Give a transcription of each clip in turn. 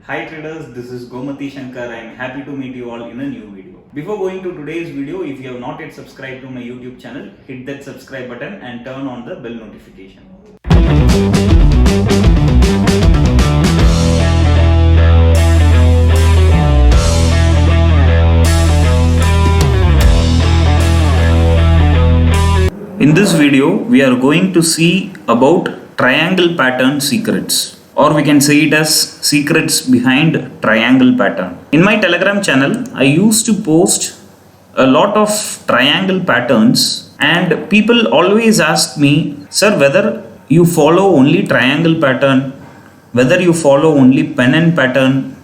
Hi traders, this is Gomathi Shankar. I am happy to meet you all in a new video. Before going to today's video, if you have not yet subscribed to my YouTube channel, hit that subscribe button and turn on the bell notification. In this video, we are going to see about triangle pattern secrets, or we can say it as secrets behind triangle pattern. In my Telegram channel, I used to post a lot of triangle patterns, and people always ask me, sir, whether you follow only triangle pattern, whether you follow only pennant pattern,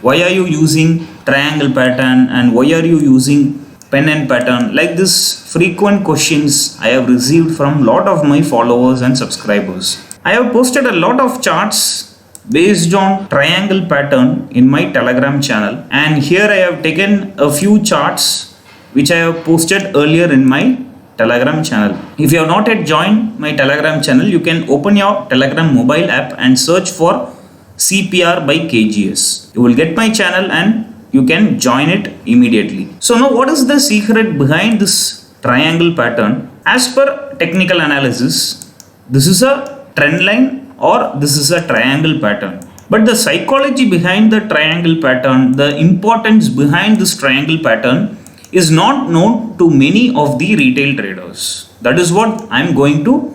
why are you using triangle pattern, and why are you using pennant pattern? Like this frequent questions I have received from lot of my followers and subscribers. I have posted a lot of charts based on triangle pattern in my Telegram channel, and here I have taken a few charts which I have posted earlier in my Telegram channel. If you have not yet joined my Telegram channel, you can open your Telegram mobile app and search for CPR by KGS. You will get my channel and you can join it immediately. So now what is the secret behind this triangle pattern? As per technical analysis, this is a trend line or this is a triangle pattern. But the psychology behind the triangle pattern, the importance behind this triangle pattern is not known to many of the retail traders. That is what I am going to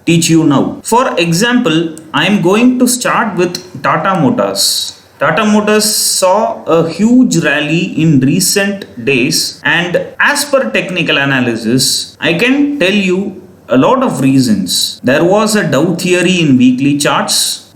teach you now. For example, I am going to start with Tata Motors. Tata Motors saw a huge rally in recent days, and as per technical analysis, I can tell you a lot of reasons. There was a Dow theory in weekly charts.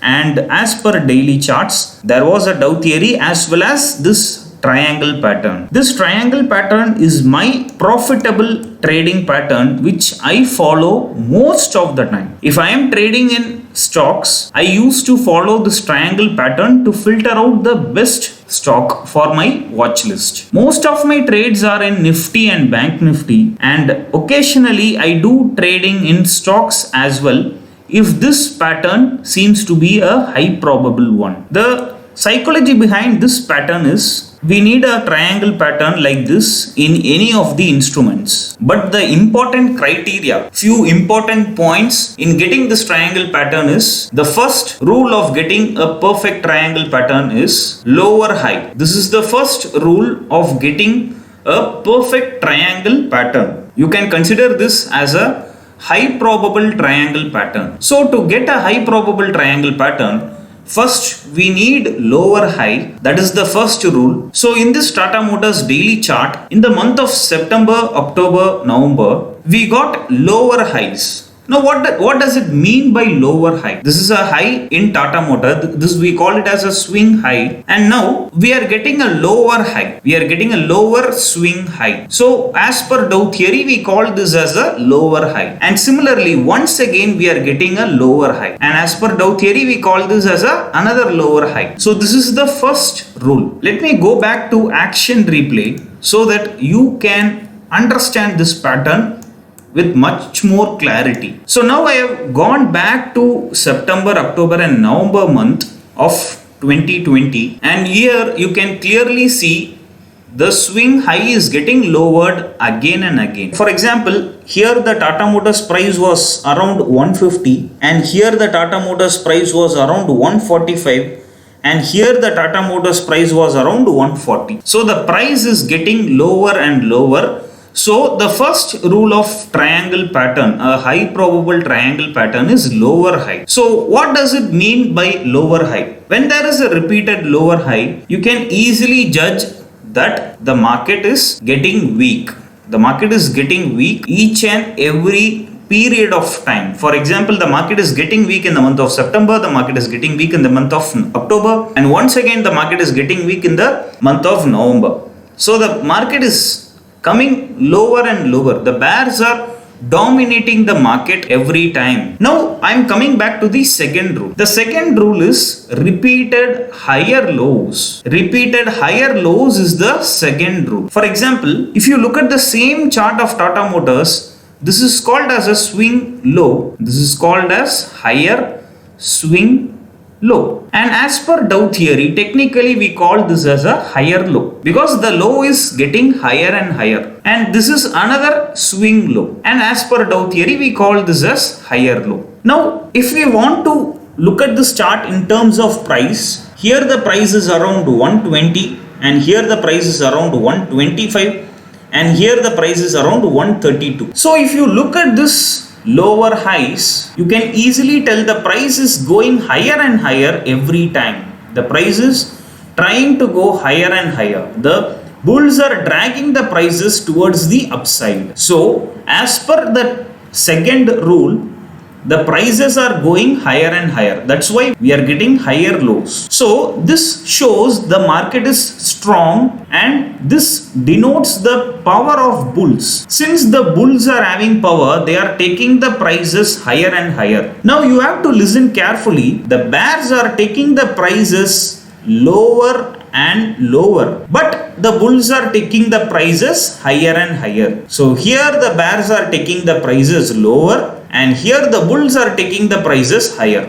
And as per daily charts, there was a Dow theory as well as this triangle pattern. This triangle pattern is my profitable trading pattern which I follow most of the time. If I am trading in stocks, I used to follow this triangle pattern to filter out the best stock for my watch list. Most of my trades are in Nifty and Banknifty, and occasionally I do trading in stocks as well if this pattern seems to be a high probable one. The psychology behind this pattern is we need a triangle pattern like this in any of the instruments. But the important criteria, few important points in getting this triangle pattern is, the first rule of getting a perfect triangle pattern is lower high. This is the first rule of getting a perfect triangle pattern. You can consider this as a high probable triangle pattern. So to get a high probable triangle pattern, first, we need lower high. That is the first rule. So in this Tata Motors daily chart, in the month of September, October, November, we got lower highs. Now what does it mean by lower high? This is a high in Tata Motors. This we call it as a swing high. And now we are getting a lower high. We are getting a lower swing high. So as per Dow theory, we call this as a lower high. And similarly, once again, we are getting a lower high. And as per Dow theory, we call this as another lower high. So this is the first rule. Let me go back to action replay so that you can understand this pattern with much more clarity. So now I have gone back to September, October and November month of 2020, and here you can clearly see the swing high is getting lowered again and again. For example, here the Tata Motors price was around 150, and here the Tata Motors price was around 145, and here the Tata Motors price was around 140. So the price is getting lower and lower. So the first rule of triangle pattern, a high probable triangle pattern, is lower high. So what does it mean by lower high? When there is a repeated lower high, you can easily judge that the market is getting weak. The market is getting weak each and every period of time. For example, the market is getting weak in the month of September, the market is getting weak in the month of October, and once again the market is getting weak in the month of November. So the market is coming lower and lower. The bears are dominating the market every time. Now I am coming back to the second rule. The second rule is repeated higher lows. Repeated higher lows is the second rule. For example, if you look at the same chart of Tata Motors, this is called as a swing low. This is called as higher swing low. And as per Dow theory, technically we call this as a higher low because the low is getting higher and higher. And this is another swing low. And as per Dow theory, we call this as higher low. Now, if we want to look at this chart in terms of price, here the price is around 120 and here the price is around 125 and here the price is around 132. So if you look at this lower highs, you can easily tell the price is going higher and higher every time. The price is trying to go higher and higher. The bulls are dragging the prices towards the upside. So as per the second rule, the prices are going higher and higher. That's why we are getting higher lows. So this shows the market is strong and this denotes the power of bulls. Since the bulls are having power, they are taking the prices higher and higher. Now you have to listen carefully. The bears are taking the prices lower and lower, but the bulls are taking the prices higher and higher. So here the bears are taking the prices lower and here the bulls are taking the prices higher.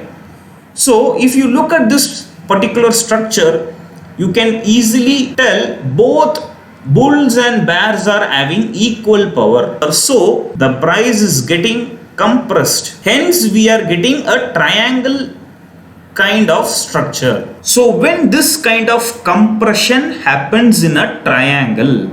So if you look at this particular structure, you can easily tell both bulls and bears are having equal power. So the price is getting compressed. Hence we are getting a triangle kind of structure. So when this kind of compression happens in a triangle,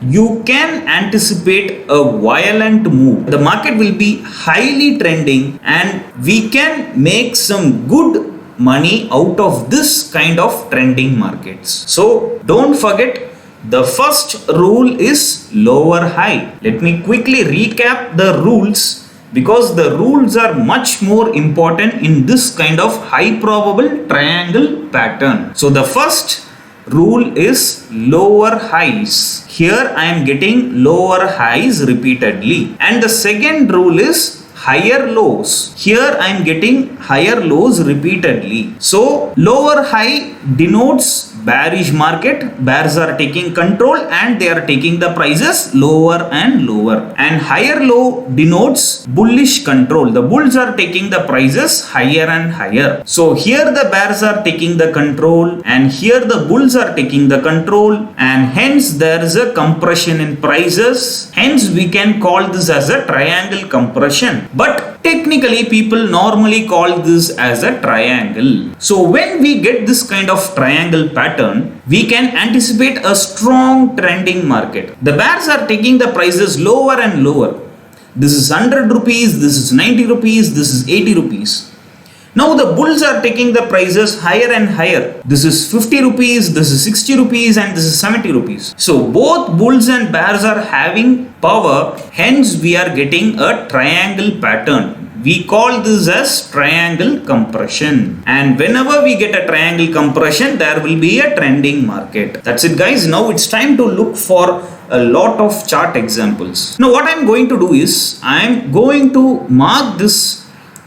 you can anticipate a violent move. The market will be highly trending and we can make some good money out of this kind of trending markets. So don't forget, the first rule is lower high. Let me quickly recap the rules because the rules are much more important in this kind of high probable triangle pattern. So the first rule is lower highs. Here I am getting lower highs repeatedly. And the second rule is higher lows. Here I am getting higher lows repeatedly. So lower high denotes bearish market. Bears are taking control and they are taking the prices lower and lower. And higher low denotes bullish control. The bulls are taking the prices higher and higher. So here the bears are taking the control and here the bulls are taking the control, and hence there is a compression in prices. Hence we can call this as a triangle compression. But technically people normally call this as a triangle. So when we get this kind of triangle pattern, we can anticipate a strong trending market. The bears are taking the prices lower and lower. This is 100 rupees, this is 90 rupees, this is 80 rupees. Now the bulls are taking the prices higher and higher. This is 50 rupees, this is 60 rupees and this is 70 rupees. So both bulls and bears are having power. Hence we are getting a triangle pattern. We call this as triangle compression. And whenever we get a triangle compression, there will be a trending market. That's it guys. Now it's time to look for a lot of chart examples. Now what I'm going to do is, I'm going to mark this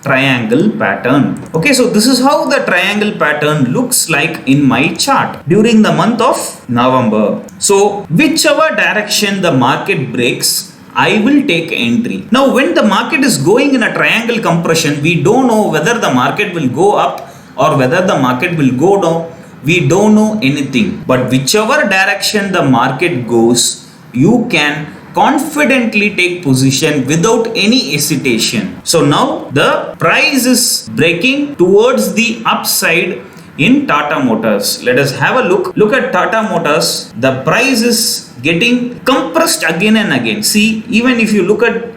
triangle pattern. Okay, so this is how the triangle pattern looks like in my chart during the month of November. So whichever direction the market breaks, I will take entry. Now when the market is going in a triangle compression, we don't know whether the market will go up or whether the market will go down. We don't know anything. But whichever direction the market goes, you can confidently take position without any hesitation. So now the price is breaking towards the upside in Tata Motors. Let us have a look. Look at Tata Motors. The price is getting compressed again and again. See, even if you look at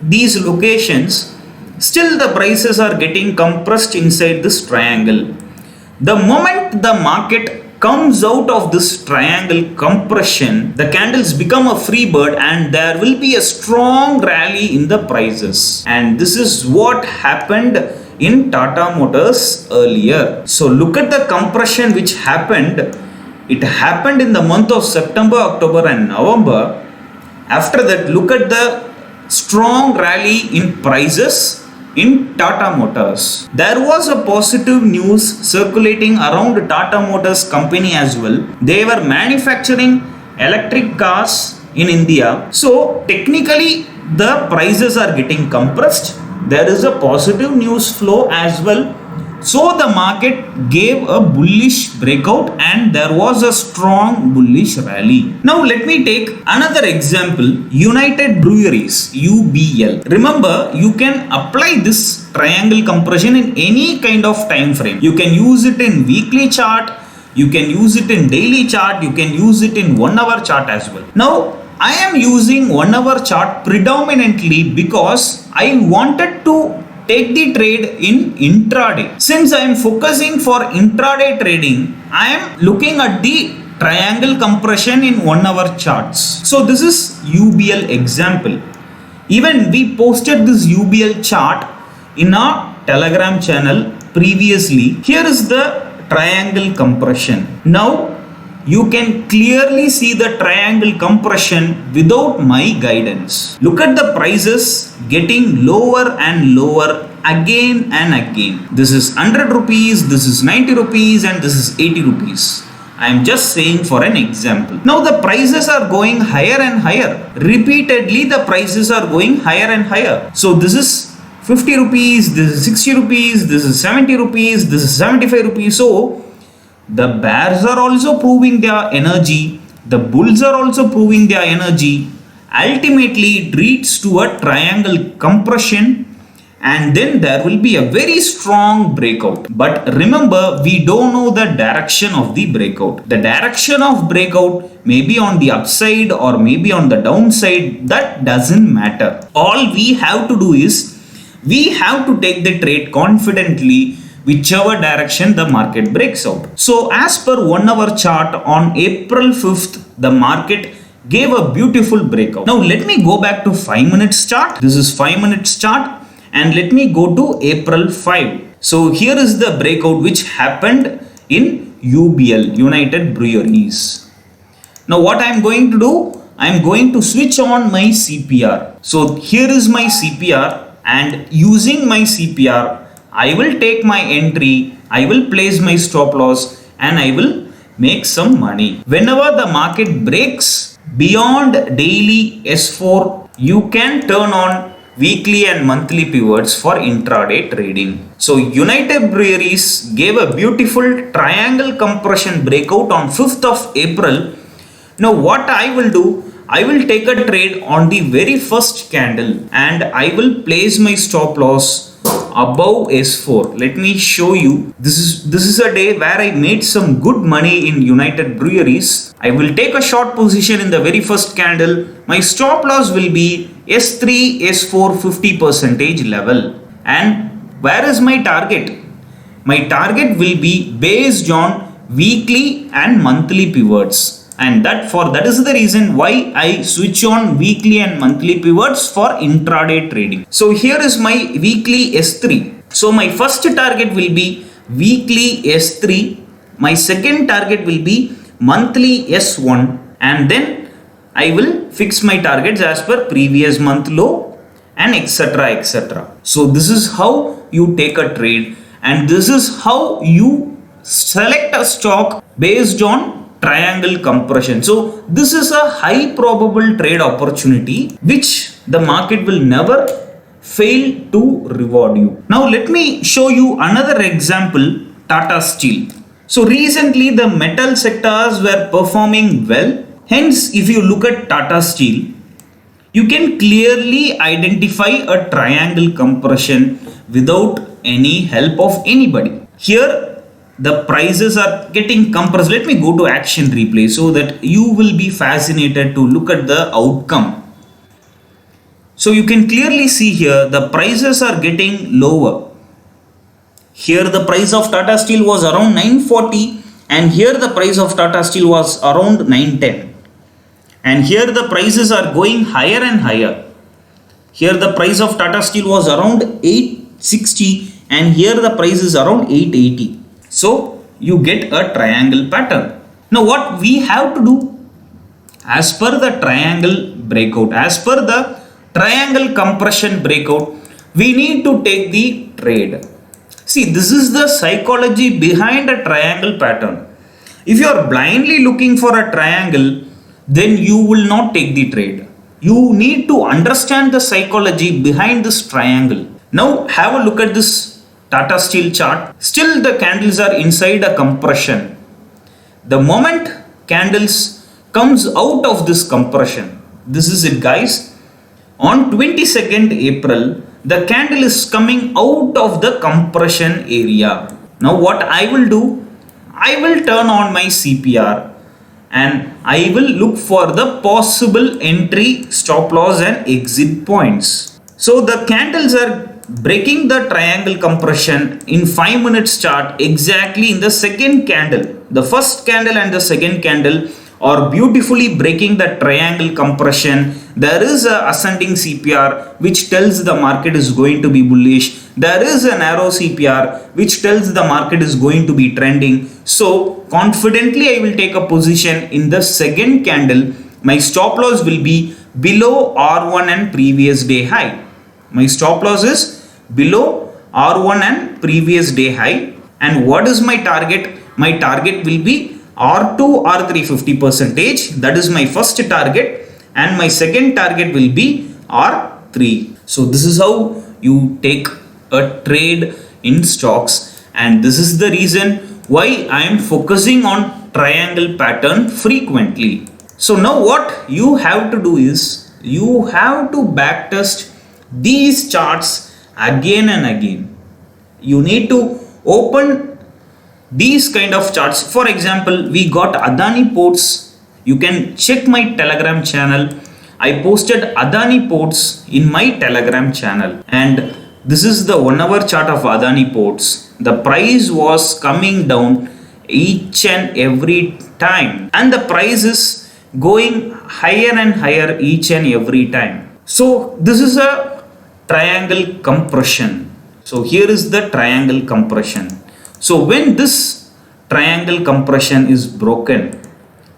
these locations, still the prices are getting compressed inside this triangle. The moment the market comes out of this triangle compression, the candles become a free bird and there will be a strong rally in the prices. And this is what happened in Tata Motors earlier. So look at the compression which happened. It happened in the month of September, October and November. After that, look at the strong rally in prices in Tata Motors. There was a positive news circulating around Tata Motors company as well. They were manufacturing electric cars in India. So technically the prices are getting compressed there is a positive news flow as well. So the market gave a bullish breakout and there was a strong bullish rally. Now let me take another example, United Breweries, UBL. Remember, you can apply this triangle compression in any kind of time frame. You can use it in weekly chart, you can use it in daily chart, you can use it in 1 hour chart as well. Now I am using 1 hour chart predominantly because I wanted to take the trade in intraday. Since I am focusing for intraday trading, I am looking at the triangle compression in 1 hour charts. So this is UBL example. Even we posted this UBL chart in our Telegram channel previously. Here is the triangle compression. Now you can clearly see the triangle compression without my guidance. Look at the prices getting lower and lower again and again. This is 100 rupees, this is 90 rupees and this is 80 rupees. I am just saying for an example. Now the prices are going higher and higher. Repeatedly the prices are going higher and higher. So this is 50 rupees, this is 60 rupees, this is 70 rupees, this is 75 rupees. So the bears are also proving their energy, the bulls are also proving their energy. Ultimately it leads to a triangle compression and then there will be a very strong breakout. But remember, we don't know the direction of the breakout. The direction of breakout may be on the upside or maybe on the downside. That doesn't matter. All we have to do is we have to take the trade confidently whichever direction the market breaks out. So as per 1 hour chart on April 5th, the market gave a beautiful breakout. Now let me go back to 5 minutes chart. This is 5 minutes chart and let me go to April 5. So here is the breakout which happened in UBL, United Breweries. Now what I am going to do, I am going to switch on my CPR. So here is my CPR and using my CPR, I will take my entry, I will place my stop loss and I will make some money. Whenever the market breaks beyond daily S4, you can turn on weekly and monthly pivots for intraday trading. So United Breweries gave a beautiful triangle compression breakout on 5th of April. Now what I will do, I will take a trade on the very first candle and I will place my stop loss above S4. Let me show you. This is a day where I made some good money in United Breweries. I will take a short position in the very first candle. My stop loss will be S3, S4 50% level. And where is my target? My target will be based on weekly and monthly pivots. And that is the reason why I switch on weekly and monthly pivots for intraday trading. So here is my weekly S3. So my first target will be weekly S3. My second target will be monthly S1. And then I will fix my targets as per previous month low and etc. etc. So this is how you take a trade and this is how you select a stock based on triangle compression. So this is a high probable trade opportunity which the market will never fail to reward you. Now let me show you another example, Tata Steel. So recently the metal sectors were performing well. Hence if you look at Tata Steel, you can clearly identify a triangle compression without any help of anybody. Here the prices are getting compressed. Let me go to action replay so that you will be fascinated to look at the outcome. So you can clearly see here the prices are getting lower. Here the price of Tata Steel was around 940 and here the price of Tata Steel was around 910. And here the prices are going higher and higher. Here the price of Tata Steel was around 860 and here the price is around 880. So you get a triangle pattern. Now what we have to do, as per the triangle breakout, as per the triangle compression breakout, we need to take the trade. See, this is the psychology behind a triangle pattern. If you are blindly looking for a triangle, then you will not take the trade. You need to understand the psychology behind this triangle. Now have a look at this Tata Steel chart. Still the candles are inside a compression. The moment candles comes out of this compression, this is it guys. On 22nd April, the candle is coming out of the compression area. Now what I will do, I will turn on my CPR and I will look for the possible entry, stop loss and exit points. So the candles are breaking the triangle compression in 5 minutes chart exactly in the second candle. The first candle and the second candle are beautifully breaking the triangle compression. There is a ascending CPR which tells the market is going to be bullish. There is a narrow CPR which tells the market is going to be trending. So confidently I will take a position in the second candle. My stop loss will be below R1 and previous day high. My stop loss is below R1 and previous day high. And what is my target? My target will be R2, R3 50%. That is my first target. And my second target will be R3. So this is how you take a trade in stocks. And this is the reason why I am focusing on triangle pattern frequently. So now what you have to do is you have to backtest these charts again and again. You need to open these kind of charts. For example, we got Adani Ports. You can check my Telegram channel. I posted Adani Ports in my Telegram channel. And this is the 1 hour chart of Adani Ports. The price was coming down each and every time. And the price is going higher and higher each and every time. So this is a triangle compression. So here is the triangle compression. So when this triangle compression is broken,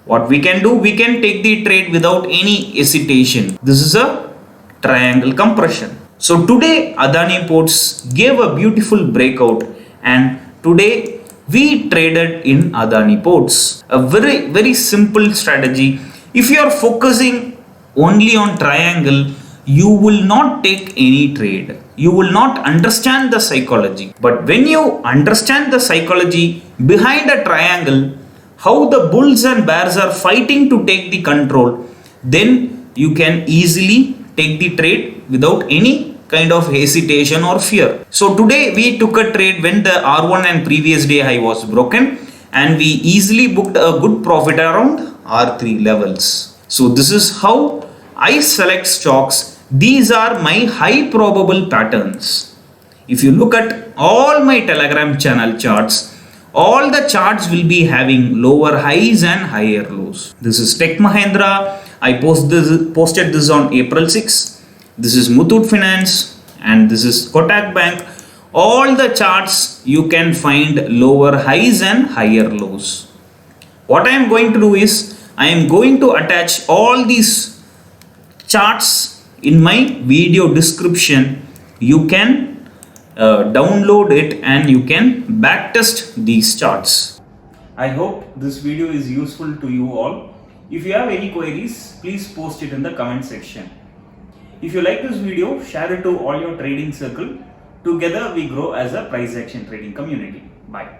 what we can do, we can take the trade without any hesitation. This is a triangle compression. So today Adani Ports gave a beautiful breakout and today we traded in Adani Ports. A very simple strategy. If you are focusing only on triangle, you will not take any trade. You will not understand the psychology. But when you understand the psychology behind a triangle, how the bulls and bears are fighting to take the control, then you can easily take the trade without any kind of hesitation or fear. So today we took a trade when the R1 and previous day high was broken and we easily booked a good profit around R3 levels. So this is how I select stocks. These are my high probable patterns. If you look at all my Telegram channel charts, all the charts will be having lower highs and higher lows. This is Tech Mahindra. I posted this on April 6. This is Muthoot Finance and this is Kotak Bank. All the charts you can find lower highs and higher lows. What I am going to do is I am going to attach all these charts in my video description. You can download it and you can backtest these charts. I hope this video is useful to you all. If you have any queries, please post it in the comment section. If you like this video, share it to all your trading circle. Together we grow as a price action trading community. Bye.